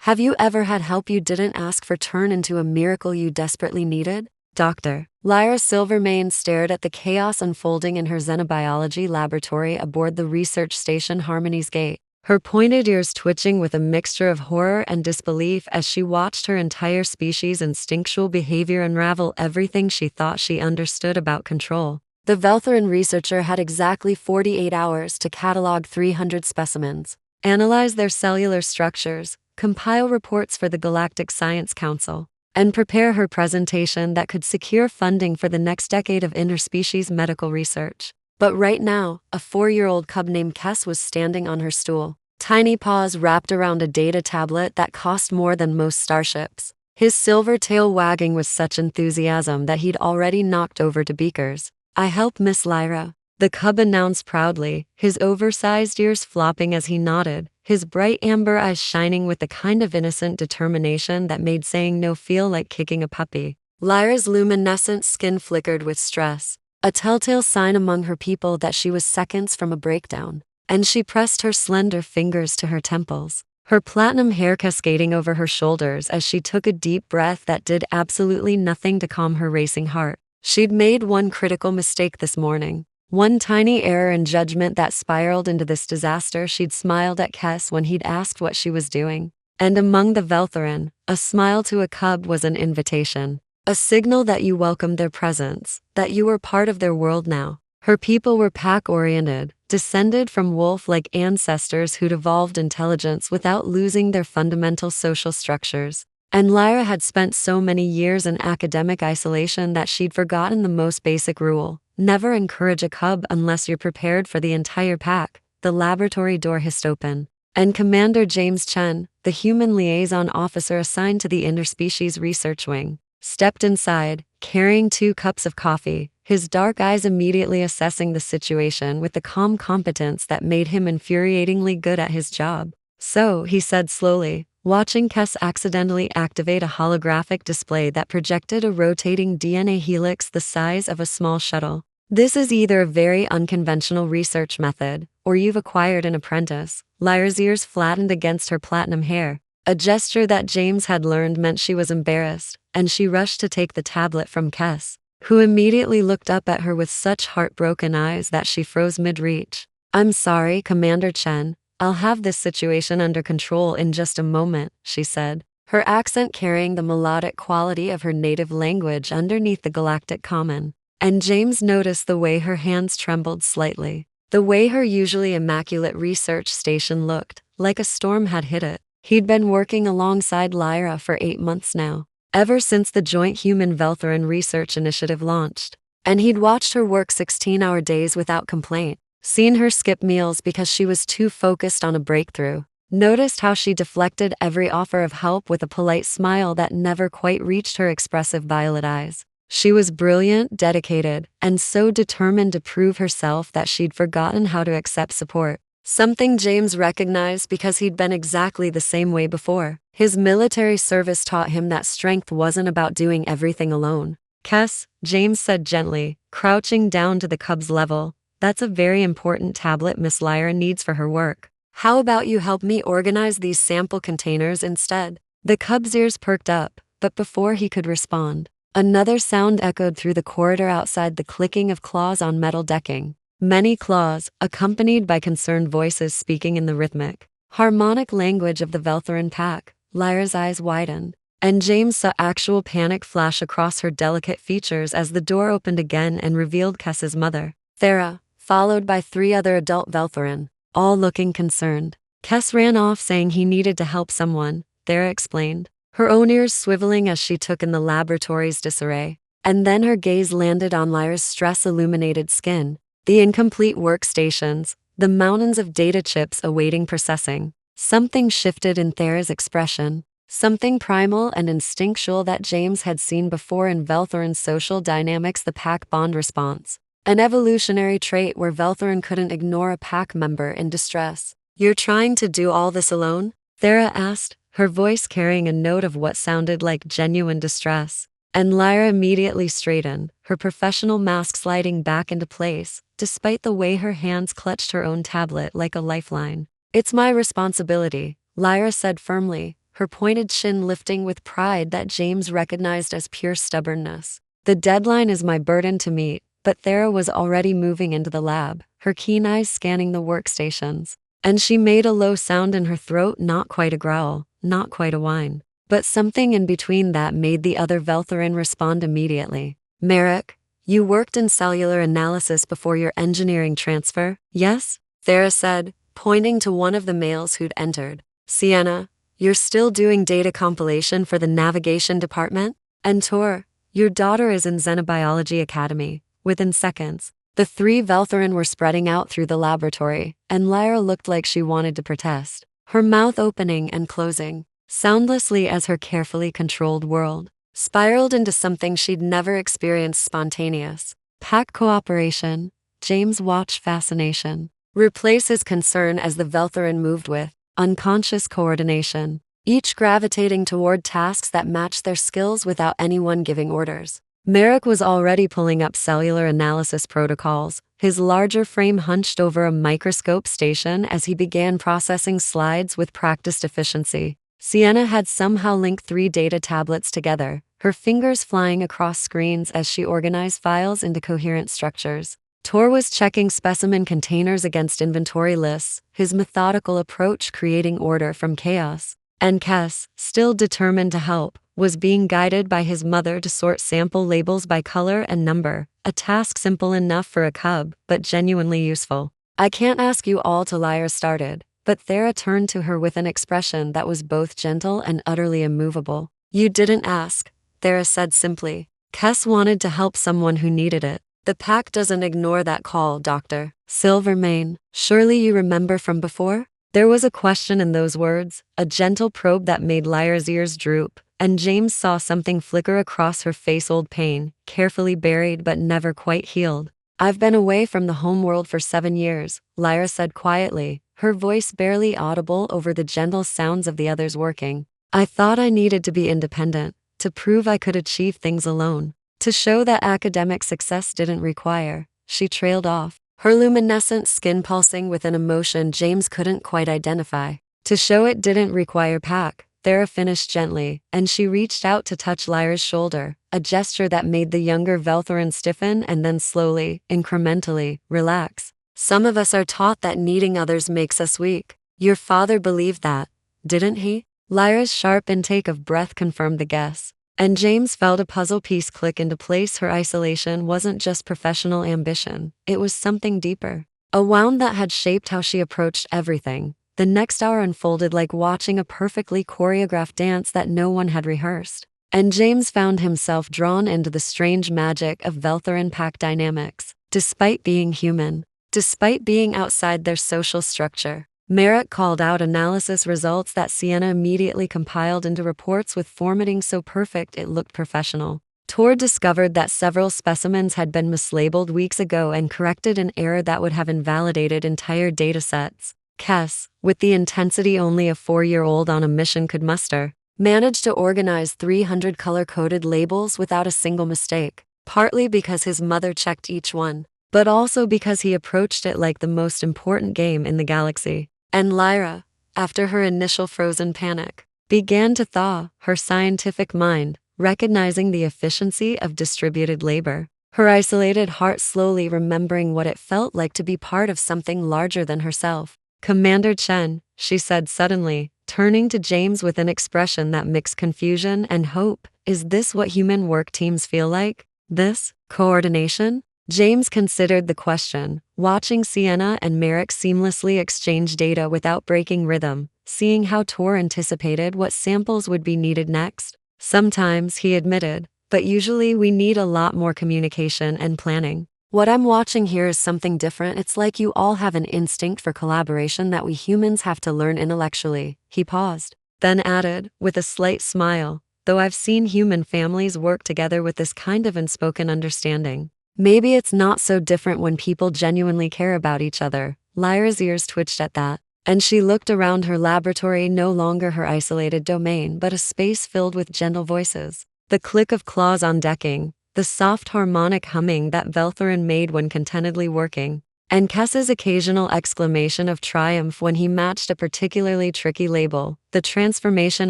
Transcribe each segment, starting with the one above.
Have you ever had help you didn't ask for turn into a miracle you desperately needed? Dr. Lyra Silvermane stared at the chaos unfolding in her xenobiology laboratory aboard the research station Harmony's Gate, her pointed ears twitching with a mixture of horror and disbelief as she watched her entire species' instinctual behavior unravel everything she thought she understood about control. The Veltharin researcher had exactly 48 hours to catalog 300 specimens, analyze their cellular structures, compile reports for the Galactic Science Council, and prepare her presentation that could secure funding for the next decade of interspecies medical research. But right now, a 4-year-old cub named Kes was standing on her stool, tiny paws wrapped around a data tablet that cost more than most starships. His silver tail wagging with such enthusiasm that he'd already knocked over two beakers. "I help Miss Lyra," the cub announced proudly, his oversized ears flopping as he nodded, his bright amber eyes shining with the kind of innocent determination that made saying no feel like kicking a puppy. Lyra's luminescent skin flickered with stress, a telltale sign among her people that she was seconds from a breakdown, and she pressed her slender fingers to her temples, her platinum hair cascading over her shoulders as she took a deep breath that did absolutely nothing to calm her racing heart. She'd made one critical mistake this morning, one tiny error in judgment that spiraled into this disaster. She'd smiled at Kes when he'd asked what she was doing, and among the Veltharin, a smile to a cub was an invitation, a signal that you welcomed their presence, that you were part of their world now. Her people were pack-oriented, descended from wolf-like ancestors who'd evolved intelligence without losing their fundamental social structures. And Lyra had spent so many years in academic isolation that she'd forgotten the most basic rule: never encourage a cub unless you're prepared for the entire pack. The laboratory door hissed open, and Commander James Chen, the human liaison officer assigned to the interspecies research wing, stepped inside, carrying 2 cups of coffee, his dark eyes immediately assessing the situation with the calm competence that made him infuriatingly good at his job. "So," he said slowly, watching Kes accidentally activate a holographic display that projected a rotating DNA helix the size of a small shuttle. "This is either a very unconventional research method, or you've acquired an apprentice." Lyra's ears flattened against her platinum hair, a gesture that James had learned meant she was embarrassed, and she rushed to take the tablet from Kes, who immediately looked up at her with such heartbroken eyes that she froze mid-reach. "I'm sorry, Commander Chen. I'll have this situation under control in just a moment," she said, her accent carrying the melodic quality of her native language underneath the galactic common. And James noticed the way her hands trembled slightly, the way her usually immaculate research station looked like a storm had hit it. He'd been working alongside Lyra for 8 months now, ever since the joint Human Veltharin Research Initiative launched, and he'd watched her work 16-hour days without complaint. Seen her skip meals because she was too focused on a breakthrough. Noticed how she deflected every offer of help with a polite smile that never quite reached her expressive violet eyes. She was brilliant, dedicated, and so determined to prove herself that she'd forgotten how to accept support. Something James recognized because he'd been exactly the same way before. His military service taught him that strength wasn't about doing everything alone. "Kes," James said gently, crouching down to the cub's level, "that's a very important tablet Miss Lyra needs for her work. How about you help me organize these sample containers instead?" The cub's ears perked up, but before he could respond, another sound echoed through the corridor outside, the clicking of claws on metal decking. Many claws, accompanied by concerned voices speaking in the rhythmic, harmonic language of the Veltharin pack. Lyra's eyes widened, and James saw actual panic flash across her delicate features as the door opened again and revealed Kes's mother, Thera, followed by 3 other adult Veltharin, all looking concerned. Kes ran off saying he needed to help someone, Thera explained, her own ears swiveling as she took in the laboratory's disarray. And then her gaze landed on Lyra's stress-illuminated skin, the incomplete workstations, the mountains of data chips awaiting processing. Something shifted in Thera's expression, something primal and instinctual that James had seen before in Veltharin's social dynamics: the pack bond response. An evolutionary trait where Veltharin couldn't ignore a pack member in distress. "You're trying to do all this alone?" Thera asked, her voice carrying a note of what sounded like genuine distress. And Lyra immediately straightened, her professional mask sliding back into place, despite the way her hands clutched her own tablet like a lifeline. "It's my responsibility," Lyra said firmly, her pointed chin lifting with pride that James recognized as pure stubbornness. The deadline is my burden to meet, but Thera was already moving into the lab, her keen eyes scanning the workstations. And she made a low sound in her throat, not quite a growl, not quite a whine, but something in between that made the other Veltharin respond immediately. Merrick, you worked in cellular analysis before your engineering transfer, yes? Thera said, pointing to one of the males who'd entered. Sienna, you're still doing data compilation for the navigation department? And Tor, your daughter is in Xenobiology Academy. Within seconds, the three Veltharin were spreading out through the laboratory, and Lyra looked like she wanted to protest, her mouth opening and closing, soundlessly as her carefully controlled world spiraled into something she'd never experienced spontaneous. Pack cooperation, James watched fascination replace his concern as the Veltharin moved with unconscious coordination, each gravitating toward tasks that matched their skills without anyone giving orders. Merrick was already pulling up cellular analysis protocols, his larger frame hunched over a microscope station as he began processing slides with practiced efficiency. Sienna had somehow linked 3 data tablets together, her fingers flying across screens as she organized files into coherent structures. Tor was checking specimen containers against inventory lists, his methodical approach creating order from chaos. And Kes, still determined to help, was being guided by his mother to sort sample labels by color and number, a task simple enough for a cub, but genuinely useful. I can't ask you all to Lyra started, but Thera turned to her with an expression that was both gentle and utterly immovable. You didn't ask, Thera said simply. Kes wanted to help someone who needed it. The pack doesn't ignore that call, Dr. Silvermane. Surely you remember from before? There was a question in those words, a gentle probe that made Lyra's ears droop, and James saw something flicker across her face, old pain, carefully buried but never quite healed. I've been away from the homeworld for 7 years, Lyra said quietly, her voice barely audible over the gentle sounds of the others working. I thought I needed to be independent, to prove I could achieve things alone, to show that academic success didn't require. She trailed off, her luminescent skin pulsing with an emotion James couldn't quite identify. To show it didn't require pack, Thera finished gently, and she reached out to touch Lyra's shoulder, a gesture that made the younger Veltharin stiffen and then slowly, incrementally, relax. Some of us are taught that needing others makes us weak. Your father believed that, didn't he? Lyra's sharp intake of breath confirmed the guess, and James felt a puzzle piece click into place. Her isolation wasn't just professional ambition, it was something deeper. A wound that had shaped how she approached everything. The next hour unfolded like watching a perfectly choreographed dance that no one had rehearsed, and James found himself drawn into the strange magic of Veltharin pack dynamics. Despite being human, despite being outside their social structure, Merrick called out analysis results that Sienna immediately compiled into reports with formatting so perfect it looked professional. Tor discovered that several specimens had been mislabeled weeks ago and corrected an error that would have invalidated entire datasets. Kes, with the intensity only a 4-year-old on a mission could muster, managed to organize 300 color-coded labels without a single mistake, partly because his mother checked each one, but also because he approached it like the most important game in the galaxy. And Lyra, after her initial frozen panic, began to thaw, her scientific mind recognizing the efficiency of distributed labor, her isolated heart slowly remembering what it felt like to be part of something larger than herself. Commander Chen, she said suddenly, turning to James with an expression that mixed confusion and hope, is this what human work teams feel like? This coordination? James considered the question, watching Sienna and Merrick seamlessly exchange data without breaking rhythm, seeing how Tor anticipated what samples would be needed next. Sometimes, he admitted, but usually we need a lot more communication and planning. What I'm watching here is something different. It's like you all have an instinct for collaboration that we humans have to learn intellectually. He paused, then added, with a slight smile, though I've seen human families work together with this kind of unspoken understanding. Maybe it's not so different when people genuinely care about each other. Lyra's ears twitched at that, and she looked around her laboratory, no longer her isolated domain but a space filled with gentle voices. The click of claws on decking, the soft harmonic humming that Veltharin made when contentedly working, and Kess's occasional exclamation of triumph when he matched a particularly tricky label, the transformation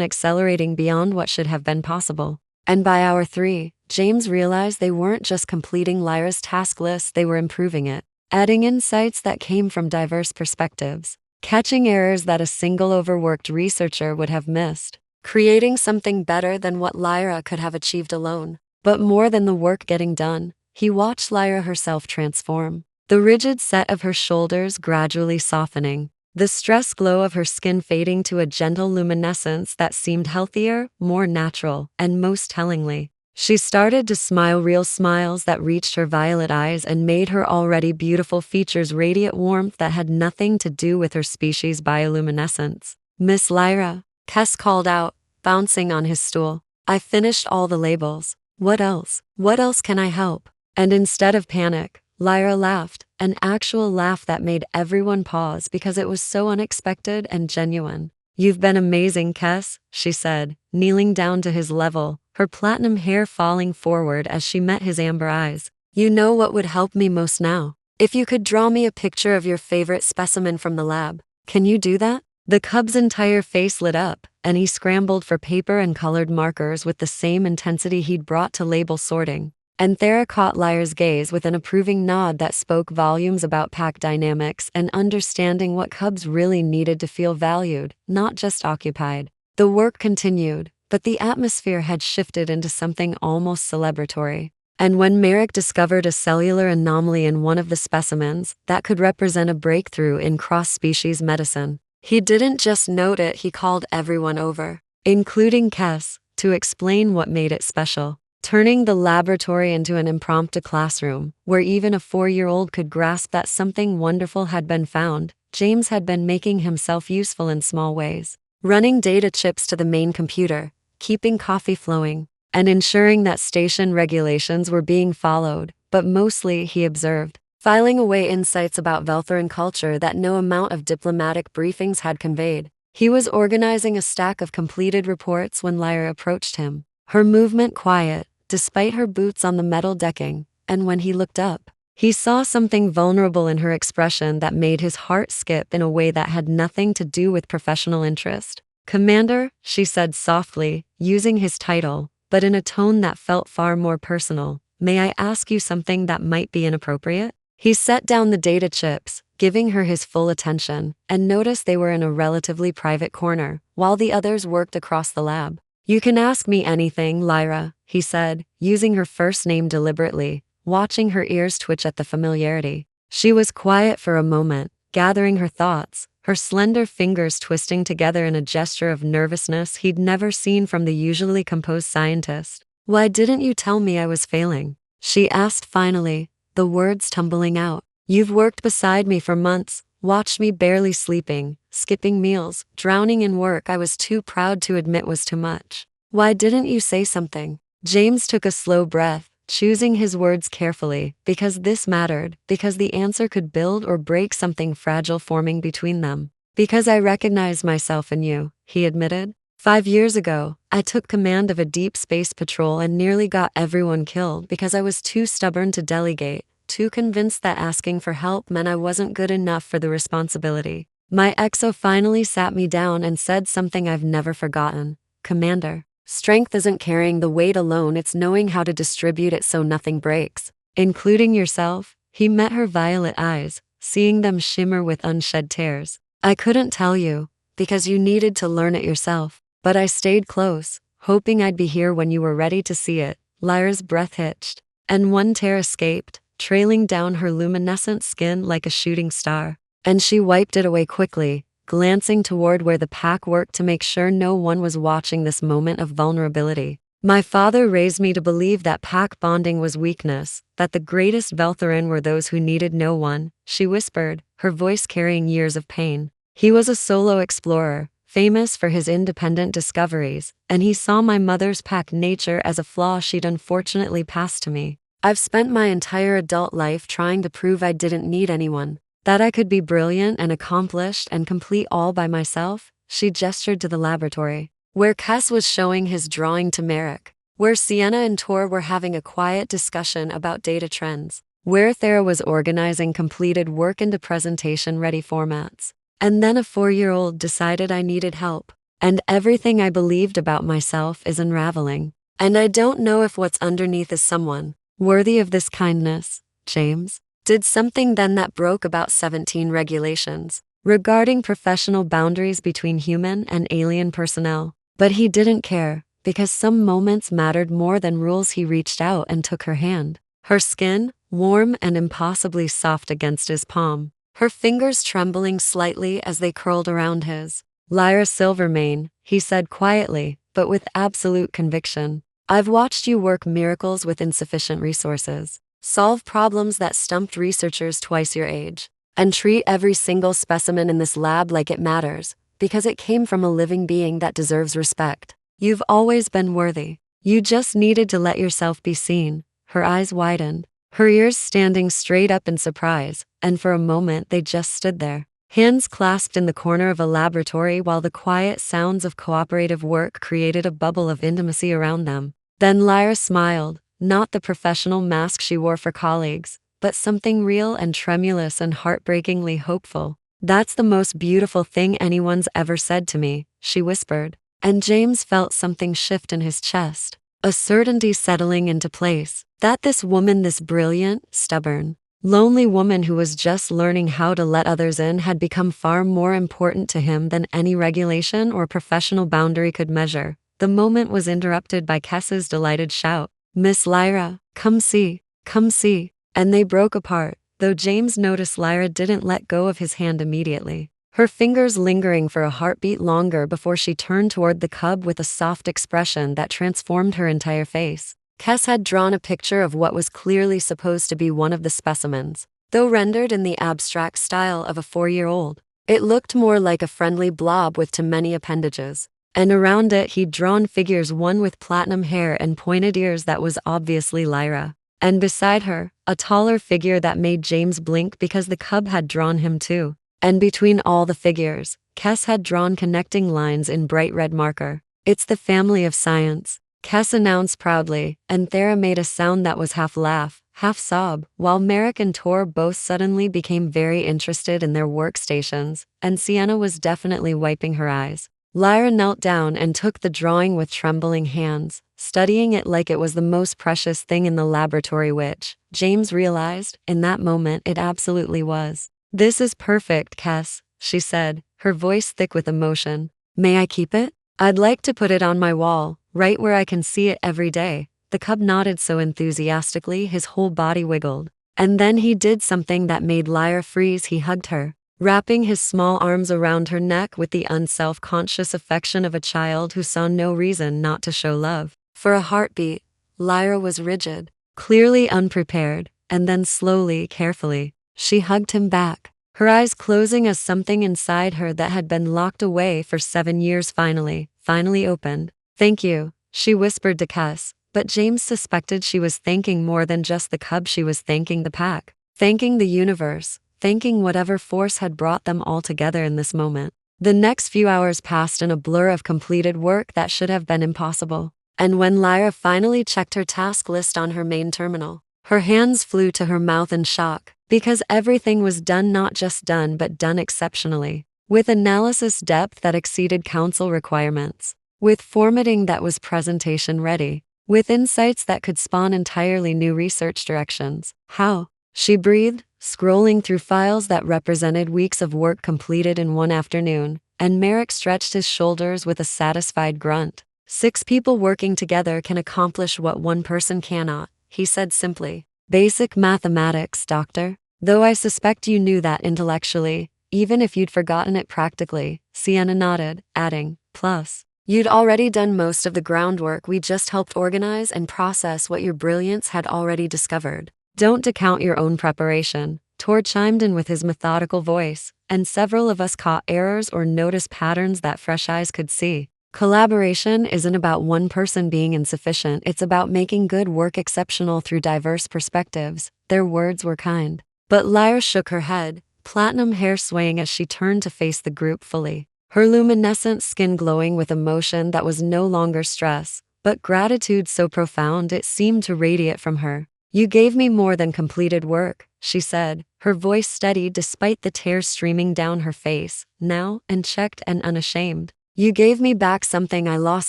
accelerating beyond what should have been possible. And by hour 3, James realized they weren't just completing Lyra's task list, they were improving it, adding insights that came from diverse perspectives, catching errors that a single overworked researcher would have missed, creating something better than what Lyra could have achieved alone. But more than the work getting done, he watched Lyra herself transform. The rigid set of her shoulders gradually softening, the stress glow of her skin fading to a gentle luminescence that seemed healthier, more natural, and most tellingly, she started to smile, real smiles that reached her violet eyes and made her already beautiful features radiate warmth that had nothing to do with her species' bioluminescence. "Miss Lyra," Kess called out, bouncing on his stool. "I finished all the labels. What else? What else can I help?" And instead of panic, Lyra laughed, an actual laugh that made everyone pause because it was so unexpected and genuine. "You've been amazing, Kess," she said, kneeling down to his level, her platinum hair falling forward as she met his amber eyes. "You know what would help me most now? If you could draw me a picture of your favorite specimen from the lab. Can you do that?" The cub's entire face lit up, and he scrambled for paper and colored markers with the same intensity he'd brought to label sorting. And Thera caught Lyra's gaze with an approving nod that spoke volumes about pack dynamics and understanding what cubs really needed to feel valued, not just occupied. The work continued, but the atmosphere had shifted into something almost celebratory. And when Merrick discovered a cellular anomaly in one of the specimens that could represent a breakthrough in cross-species medicine, he didn't just note it, he called everyone over, including Kess, to explain what made it special, turning the laboratory into an impromptu classroom where even a 4-year-old could grasp that something wonderful had been found. James had been making himself useful in small ways, running data chips to the main computer, keeping coffee flowing, and ensuring that station regulations were being followed, but mostly, he observed, filing away insights about Veltharin culture that no amount of diplomatic briefings had conveyed. He was organizing a stack of completed reports when Lyra approached him, her movement quiet, despite her boots on the metal decking, and when he looked up, he saw something vulnerable in her expression that made his heart skip in a way that had nothing to do with professional interest. "Commander," she said softly, using his title, but in a tone that felt far more personal, "may I ask you something that might be inappropriate?" He set down the data chips, giving her his full attention, and noticed they were in a relatively private corner, while the others worked across the lab. "You can ask me anything, Lyra," he said, using her first name deliberately, watching her ears twitch at the familiarity. She was quiet for a moment, gathering her thoughts, her slender fingers twisting together in a gesture of nervousness he'd never seen from the usually composed scientist. "Why didn't you tell me I was failing?" she asked finally, the words tumbling out. "You've worked beside me for months, watched me barely sleeping, skipping meals, drowning in work I was too proud to admit was too much. Why didn't you say something?" James took a slow breath, choosing his words carefully, because this mattered, because the answer could build or break something fragile forming between them. "Because I recognize myself in you," he admitted. 5 years ago, I took command of a deep space patrol and nearly got everyone killed because I was too stubborn to delegate, too convinced that asking for help meant I wasn't good enough for the responsibility. My exo finally sat me down and said something I've never forgotten. "Commander, strength isn't carrying the weight alone, it's knowing how to distribute it so nothing breaks, including yourself." He met her violet eyes, seeing them shimmer with unshed tears. "I couldn't tell you, because you needed to learn it yourself. But I stayed close, hoping I'd be here when you were ready to see it." Lyra's breath hitched, and one tear escaped, trailing down her luminescent skin like a shooting star. And she wiped it away quickly, glancing toward where the pack worked to make sure no one was watching this moment of vulnerability. "My father raised me to believe that pack bonding was weakness, that the greatest Veltharin were those who needed no one," she whispered, her voice carrying years of pain. "He was a solo explorer, famous for his independent discoveries, and he saw my mother's pack nature as a flaw she'd unfortunately passed to me. I've spent my entire adult life trying to prove I didn't need anyone, that I could be brilliant and accomplished and complete all by myself." She gestured to the laboratory, where Kess was showing his drawing to Merrick, where Sienna and Tor were having a quiet discussion about data trends. where Thera was organizing completed work into presentation-ready formats. And then a 4-year-old decided I needed help. And everything I believed about myself is unraveling. And I don't know if what's underneath is someone worthy of this kindness. James did something then that broke about 17 regulations regarding professional boundaries between human and alien personnel. But he didn't care, because some moments mattered more than rules. He reached out and took her hand. Her skin, warm and impossibly soft against his palm. Her fingers trembling slightly as they curled around his. Lyra Silvermane, he said quietly, but with absolute conviction. I've watched you work miracles with insufficient resources, solve problems that stumped researchers twice your age, and treat every single specimen in this lab like it matters, because it came from a living being that deserves respect. You've always been worthy. You just needed to let yourself be seen. Her eyes widened, her ears standing straight up in surprise, and for a moment they just stood there, hands clasped in the corner of a laboratory while the quiet sounds of cooperative work created a bubble of intimacy around them. Then Lyra smiled, not the professional mask she wore for colleagues, but something real and tremulous and heartbreakingly hopeful. That's the most beautiful thing anyone's ever said to me, she whispered, and James felt something shift in his chest, a certainty settling into place, that this woman, this brilliant, stubborn, lonely woman who was just learning how to let others in, had become far more important to him than any regulation or professional boundary could measure. The moment was interrupted by Kess's delighted shout, "Miss Lyra, come see, come see," and they broke apart, though James noticed Lyra didn't let go of his hand immediately, her fingers lingering for a heartbeat longer before she turned toward the cub with a soft expression that transformed her entire face. Kess had drawn a picture of what was clearly supposed to be one of the specimens, though rendered in the abstract style of a 4-year-old. It looked more like a friendly blob with too many appendages, and around it he'd drawn figures, one with platinum hair and pointed ears that was obviously Lyra, and beside her, a taller figure that made James blink because the cub had drawn him too. And between all the figures, Kess had drawn connecting lines in bright red marker. "It's the family of science," Kess announced proudly, and Thera made a sound that was half laugh, half sob, while Merrick and Tor both suddenly became very interested in their workstations, and Sienna was definitely wiping her eyes. Lyra knelt down and took the drawing with trembling hands, studying it like it was the most precious thing in the laboratory, which, James realized, in that moment it absolutely was. "This is perfect, Kess," she said, her voice thick with emotion. "May I keep it? I'd like to put it on my wall, right where I can see it every day." The cub nodded so enthusiastically his whole body wiggled. And then he did something that made Lyra freeze. He hugged her, wrapping his small arms around her neck with the unself-conscious affection of a child who saw no reason not to show love. For a heartbeat, Lyra was rigid, clearly unprepared, and then slowly, carefully, she hugged him back, her eyes closing as something inside her that had been locked away for 7 years finally opened. "Thank you," she whispered to Kess, but James suspected she was thanking more than just the cub. She was thanking the pack, thanking the universe, thanking whatever force had brought them all together in this moment. The next few hours passed in a blur of completed work that should have been impossible. And when Lyra finally checked her task list on her main terminal, her hands flew to her mouth in shock, because everything was done, not just done, but done exceptionally, with analysis depth that exceeded council requirements, with formatting that was presentation ready, with insights that could spawn entirely new research directions. "How?" she breathed, scrolling through files that represented weeks of work completed in one afternoon, and Merrick stretched his shoulders with a satisfied grunt. 6 people working together can accomplish what one person cannot," he said simply. "Basic mathematics, Doctor. Though I suspect you knew that intellectually, even if you'd forgotten it practically," Sienna nodded, adding, "Plus, you'd already done most of the groundwork. We just helped organize and process what your brilliance had already discovered. Don't discount your own preparation," Tor chimed in with his methodical voice, and several of us caught errors or noticed patterns that fresh eyes could see. "Collaboration isn't about one person being insufficient, it's about making good work exceptional through diverse perspectives." Their words were kind, but Lyra shook her head, platinum hair swaying as she turned to face the group fully, her luminescent skin glowing with emotion that was no longer stress, but gratitude so profound it seemed to radiate from her. You gave me more than completed work, she said, her voice steady despite the tears streaming down her face, now unchecked and unashamed. You gave me back something I lost,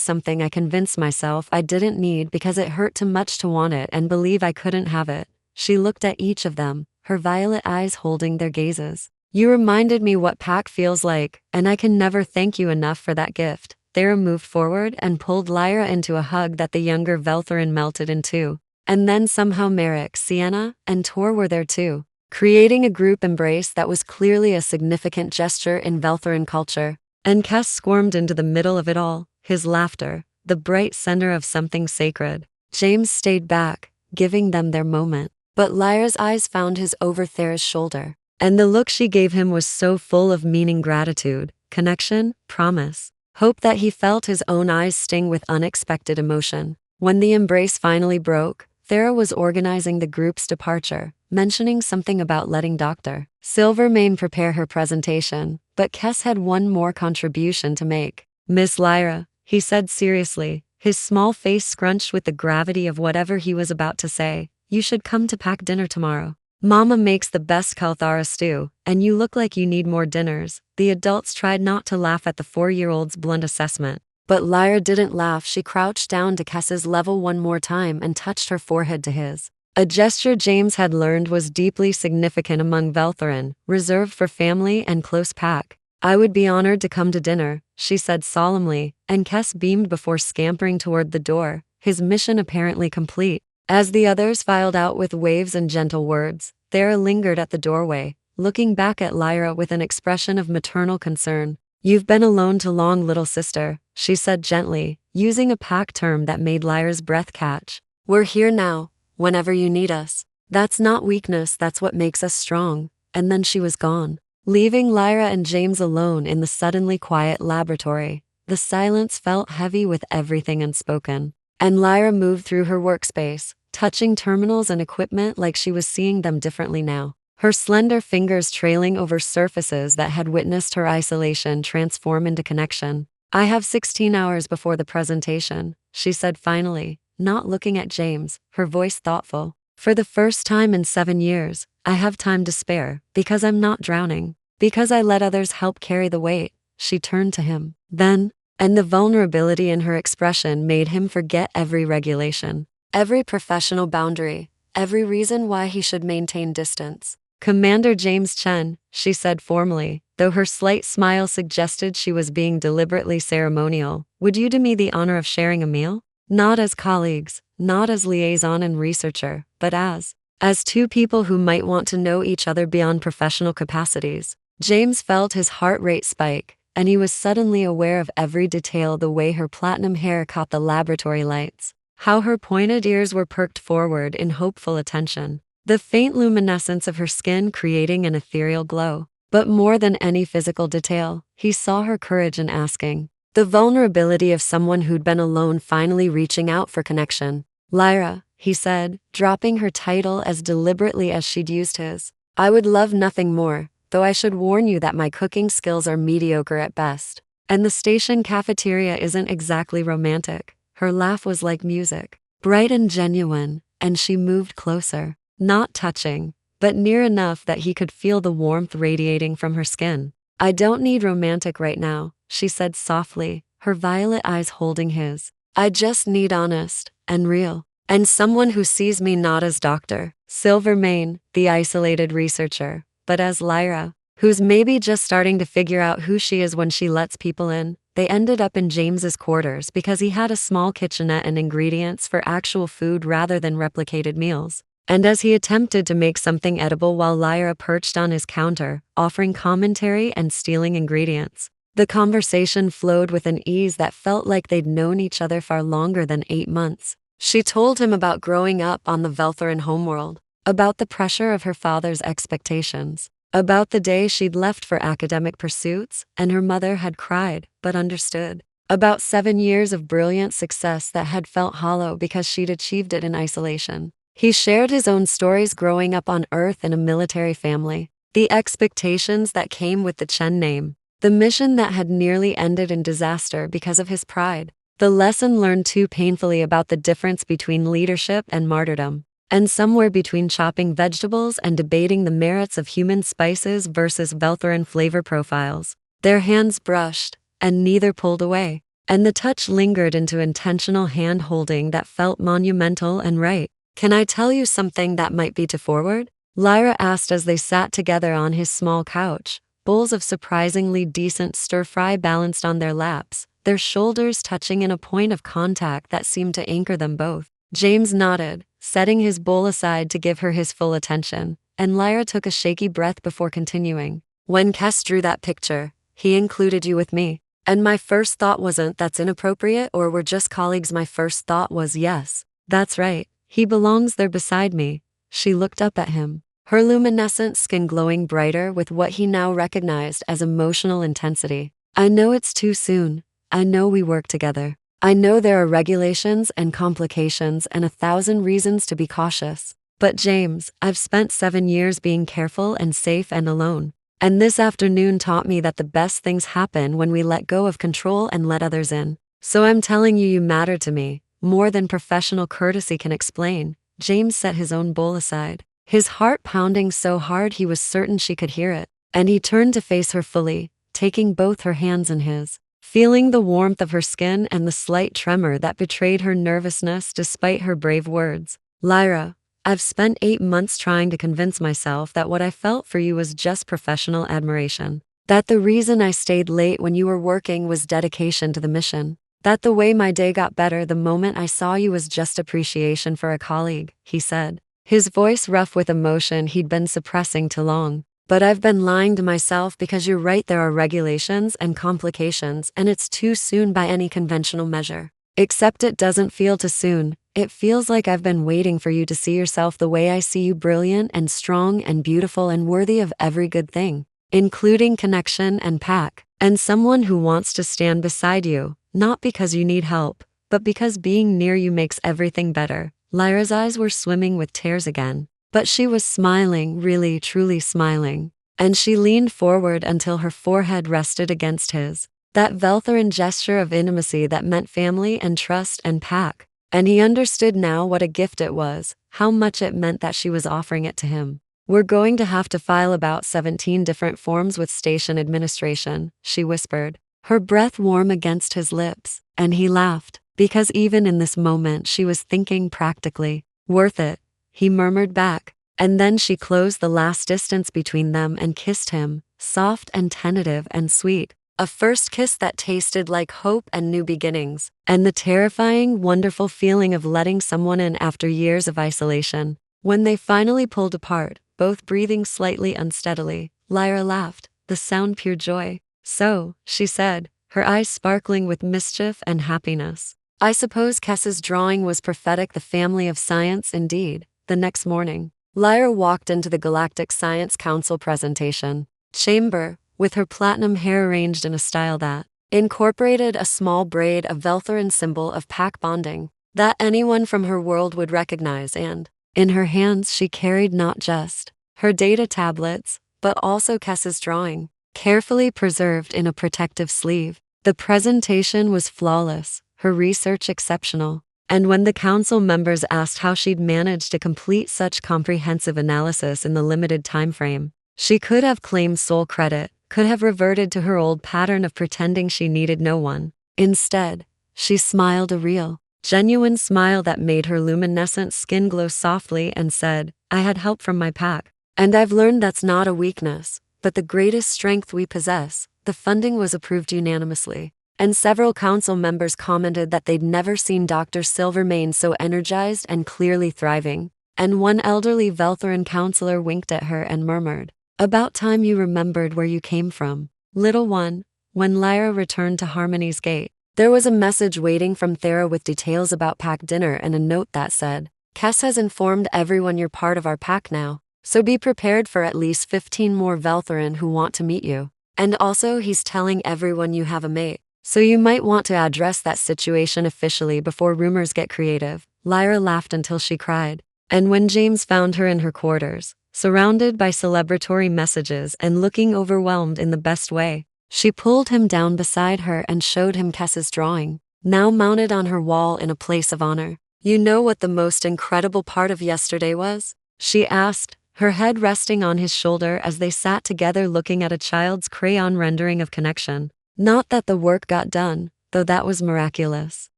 something I convinced myself I didn't need because it hurt too much to want it and believe I couldn't have it. She looked at each of them, her violet eyes holding their gazes. You reminded me what pack feels like, and I can never thank you enough for that gift. Thera moved forward and pulled Lyra into a hug that the younger Veltharin melted into. And then somehow Merrick, Sienna, and Tor were there too, creating a group embrace that was clearly a significant gesture in Veltharin culture. And Kes squirmed into the middle of it all, his laughter, the bright center of something sacred. James stayed back, giving them their moment. But Lyra's eyes found his over Thera's shoulder. And the look she gave him was so full of meaning, gratitude, connection, promise, hope that he felt his own eyes sting with unexpected emotion. When the embrace finally broke, Thera was organizing the group's departure, mentioning something about letting Dr. Silvermane prepare her presentation, but Kes had one more contribution to make. Miss Lyra, he said seriously, his small face scrunched with the gravity of whatever he was about to say, you should come to pack dinner tomorrow. Mama makes the best Kalthara stew, and you look like you need more dinners. The adults tried not to laugh at the 4-year-old's blunt assessment. But Lyra didn't laugh. She crouched down to Kes's level one more time and touched her forehead to his. A gesture James had learned was deeply significant among Veltharin, reserved for family and close pack. I would be honored to come to dinner, she said solemnly, and Kes beamed before scampering toward the door, his mission apparently complete. As the others filed out with waves and gentle words, Thera lingered at the doorway, looking back at Lyra with an expression of maternal concern. You've been alone too long, little sister, she said gently, using a pack term that made Lyra's breath catch. We're here now, whenever you need us. That's not weakness, that's what makes us strong. And then she was gone, leaving Lyra and James alone in the suddenly quiet laboratory. The silence felt heavy with everything unspoken. And Lyra moved through her workspace, touching terminals and equipment like she was seeing them differently now. Her slender fingers trailing over surfaces that had witnessed her isolation transform into connection. I have 16 hours before the presentation, she said finally, not looking at James, her voice thoughtful. For the first time in 7 years, I have time to spare, because I'm not drowning, because I let others help carry the weight. She turned to him. Then, and the vulnerability in her expression made him forget every regulation, every professional boundary, every reason why he should maintain distance. Commander James Chen, she said formally, though her slight smile suggested she was being deliberately ceremonial, would you do me the honor of sharing a meal? Not as colleagues, not as liaison and researcher, but as two people who might want to know each other beyond professional capacities. James felt his heart rate spike, and he was suddenly aware of every detail, the way her platinum hair caught the laboratory lights, how her pointed ears were perked forward in hopeful attention, the faint luminescence of her skin creating an ethereal glow. But more than any physical detail, he saw her courage in asking, the vulnerability of someone who'd been alone finally reaching out for connection. Lyra, he said, dropping her title as deliberately as she'd used his. I would love nothing more, though I should warn you that my cooking skills are mediocre at best. And the station cafeteria isn't exactly romantic. Her laugh was like music, bright and genuine, and she moved closer, not touching, but near enough that he could feel the warmth radiating from her skin. I don't need romantic right now, she said softly, her violet eyes holding his. I just need honest and real, and someone who sees me not as Dr. Silvermane, the isolated researcher, but as Lyra, who's maybe just starting to figure out who she is when she lets people in. They ended up in James's quarters because he had a small kitchenette and ingredients for actual food rather than replicated meals. And as he attempted to make something edible while Lyra perched on his counter, offering commentary and stealing ingredients, the conversation flowed with an ease that felt like they'd known each other far longer than 8 months. She told him about growing up on the Veltharin homeworld, about the pressure of her father's expectations, about the day she'd left for academic pursuits, and her mother had cried, but understood, about 7 years of brilliant success that had felt hollow because she'd achieved it in isolation. He shared his own stories growing up on Earth in a military family, the expectations that came with the Chen name, the mission that had nearly ended in disaster because of his pride, the lesson learned too painfully about the difference between leadership and martyrdom. And somewhere between chopping vegetables and debating the merits of human spices versus Veltharin flavor profiles, their hands brushed, and neither pulled away. And the touch lingered into intentional hand-holding that felt monumental and right. "Can I tell you something that might be to forward?" Lyra asked as they sat together on his small couch, bowls of surprisingly decent stir-fry balanced on their laps, their shoulders touching in a point of contact that seemed to anchor them both. James nodded, setting his bowl aside to give her his full attention, and Lyra took a shaky breath before continuing. "When Kes drew that picture, he included you with me. And my first thought wasn't that's inappropriate or we're just colleagues. My first thought was yes, that's right, he belongs there beside me." She looked up at him, her luminescent skin glowing brighter with what he now recognized as emotional intensity. "I know it's too soon. I know we work together. I know there are regulations and complications and 1,000 reasons to be cautious. But James, I've spent 7 years being careful and safe and alone. And this afternoon taught me that the best things happen when we let go of control and let others in. So I'm telling you, you matter to me, more than professional courtesy can explain." James set his own bowl aside, his heart pounding so hard he was certain she could hear it, and he turned to face her fully, taking both her hands in his, feeling the warmth of her skin and the slight tremor that betrayed her nervousness despite her brave words. "Lyra, I've spent 8 months trying to convince myself that what I felt for you was just professional admiration. That the reason I stayed late when you were working was dedication to the mission. That the way my day got better the moment I saw you was just appreciation for a colleague," he said, his voice rough with emotion he'd been suppressing too long. "But I've been lying to myself because you're right, there are regulations and complications and it's too soon by any conventional measure. Except it doesn't feel too soon. It feels like I've been waiting for you to see yourself the way I see you, brilliant and strong and beautiful and worthy of every good thing, including connection and pack, and someone who wants to stand beside you, not because you need help, but because being near you makes everything better." Lyra's eyes were swimming with tears again, but she was smiling, really, truly smiling, and she leaned forward until her forehead rested against his, that Veltharin gesture of intimacy that meant family and trust and pack. And he understood now what a gift it was, how much it meant that she was offering it to him. "We're going to have to file about 17 different forms with station administration," she whispered, her breath warm against his lips, and he laughed, because even in this moment she was thinking practically. "Worth it," he murmured back, and then she closed the last distance between them and kissed him, soft and tentative and sweet. A first kiss that tasted like hope and new beginnings, and the terrifying, wonderful feeling of letting someone in after years of isolation. When they finally pulled apart, both breathing slightly unsteadily, Lyra laughed, the sound pure joy. "So," she said, her eyes sparkling with mischief and happiness, "I suppose Kes's drawing was prophetic, the family of science indeed." The next morning, Lyra walked into the Galactic Science Council presentation chamber, with her platinum hair arranged in a style that incorporated a small braid of Veltharin, symbol of pack bonding, that anyone from her world would recognize, and in her hands she carried not just her data tablets, but also Kes's drawing, carefully preserved in a protective sleeve. The presentation was flawless, her research exceptional, and when the council members asked how she'd managed to complete such comprehensive analysis in the limited time frame, she could have claimed sole credit, could have reverted to her old pattern of pretending she needed no one. Instead, she smiled, a real, genuine smile that made her luminescent skin glow softly, and said, "I had help from my pack. And I've learned that's not a weakness, but the greatest strength we possess." The funding was approved unanimously, and several council members commented that they'd never seen Dr. Silvermane so energized and clearly thriving. And one elderly Veltharin counselor winked at her and murmured, "About time you remembered where you came from, little one." When Lyra returned to Harmony's gate, there was a message waiting from Thera with details about pack dinner and a note that said, "Kes has informed everyone you're part of our pack now, so be prepared for at least 15 more Veltharin who want to meet you. And also he's telling everyone you have a mate, so you might want to address that situation officially before rumors get creative." Lyra laughed until she cried, and when James found her in her quarters, surrounded by celebratory messages and looking overwhelmed in the best way, she pulled him down beside her and showed him Kes's drawing, now mounted on her wall in a place of honor. You know what the most incredible part of yesterday was? She asked, her head resting on his shoulder as they sat together looking at a child's crayon rendering of connection. Not that the work got done, though that was miraculous.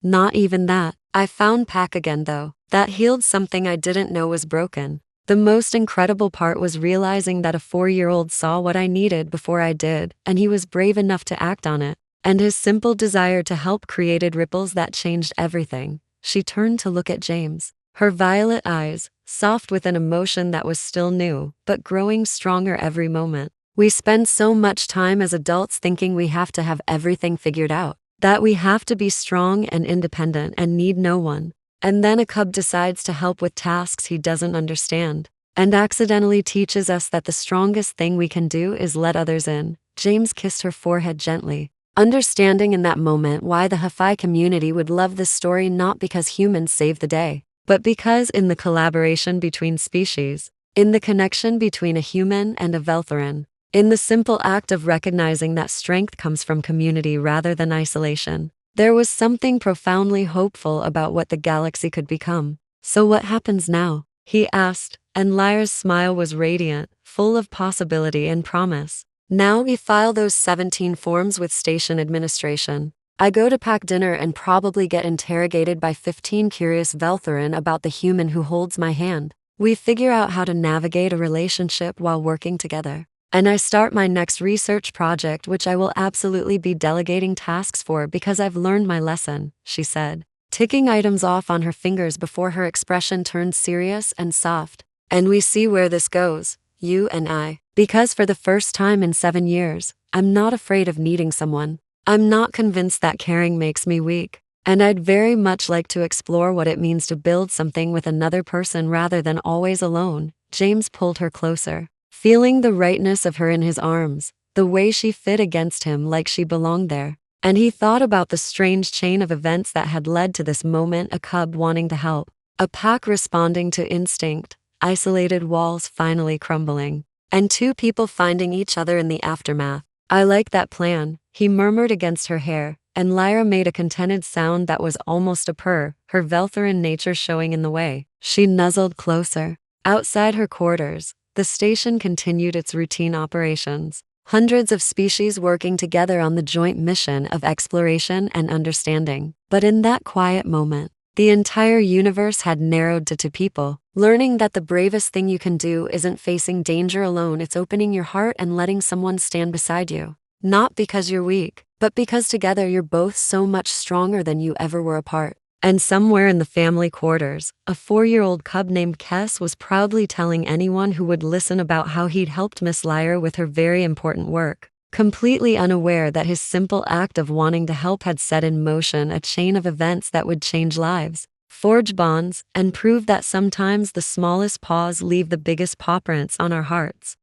Not even that. I found Pac again though. That healed something I didn't know was broken. The most incredible part was realizing that a 4-year-old saw what I needed before I did, and he was brave enough to act on it. And his simple desire to help created ripples that changed everything. She turned to look at James. Her violet eyes, soft with an emotion that was still new, but growing stronger every moment. We spend so much time as adults thinking we have to have everything figured out, that we have to be strong and independent and need no one. And then a cub decides to help with tasks he doesn't understand, and accidentally teaches us that the strongest thing we can do is let others in. James kissed her forehead gently, understanding in that moment why the HFY community would love this story, not because humans saved the day, but because in the collaboration between species, in the connection between a human and a Veltharin, in the simple act of recognizing that strength comes from community rather than isolation, there was something profoundly hopeful about what the galaxy could become. So what happens now? He asked, and Lyra's smile was radiant, full of possibility and promise. Now we file those 17 forms with station administration. I go to pack dinner and probably get interrogated by 15 curious Veltharin about the human who holds my hand. We figure out how to navigate a relationship while working together. And I start my next research project, which I will absolutely be delegating tasks for because I've learned my lesson, she said, ticking items off on her fingers before her expression turned serious and soft. And we see where this goes, you and I. Because for the first time in 7 years, I'm not afraid of needing someone. I'm not convinced that caring makes me weak. And I'd very much like to explore what it means to build something with another person rather than always alone. James pulled her closer, feeling the rightness of her in his arms, the way she fit against him like she belonged there. And he thought about the strange chain of events that had led to this moment: a cub wanting to help, a pack responding to instinct, isolated walls finally crumbling, and 2 people finding each other in the aftermath. I like that plan, he murmured against her hair, and Lyra made a contented sound that was almost a purr, her Veltharin nature showing in the way. She nuzzled closer. Outside her quarters, the station continued its routine operations. Hundreds of species working together on the joint mission of exploration and understanding. But in that quiet moment, the entire universe had narrowed to 2 people, learning that the bravest thing you can do isn't facing danger alone, it's opening your heart and letting someone stand beside you. Not because you're weak, but because together you're both so much stronger than you ever were apart. And somewhere in the family quarters, a 4-year-old cub named Kes was proudly telling anyone who would listen about how he'd helped Miss Lyra with her very important work, completely unaware that his simple act of wanting to help had set in motion a chain of events that would change lives, forge bonds, and prove that sometimes the smallest paws leave the biggest paw prints on our hearts.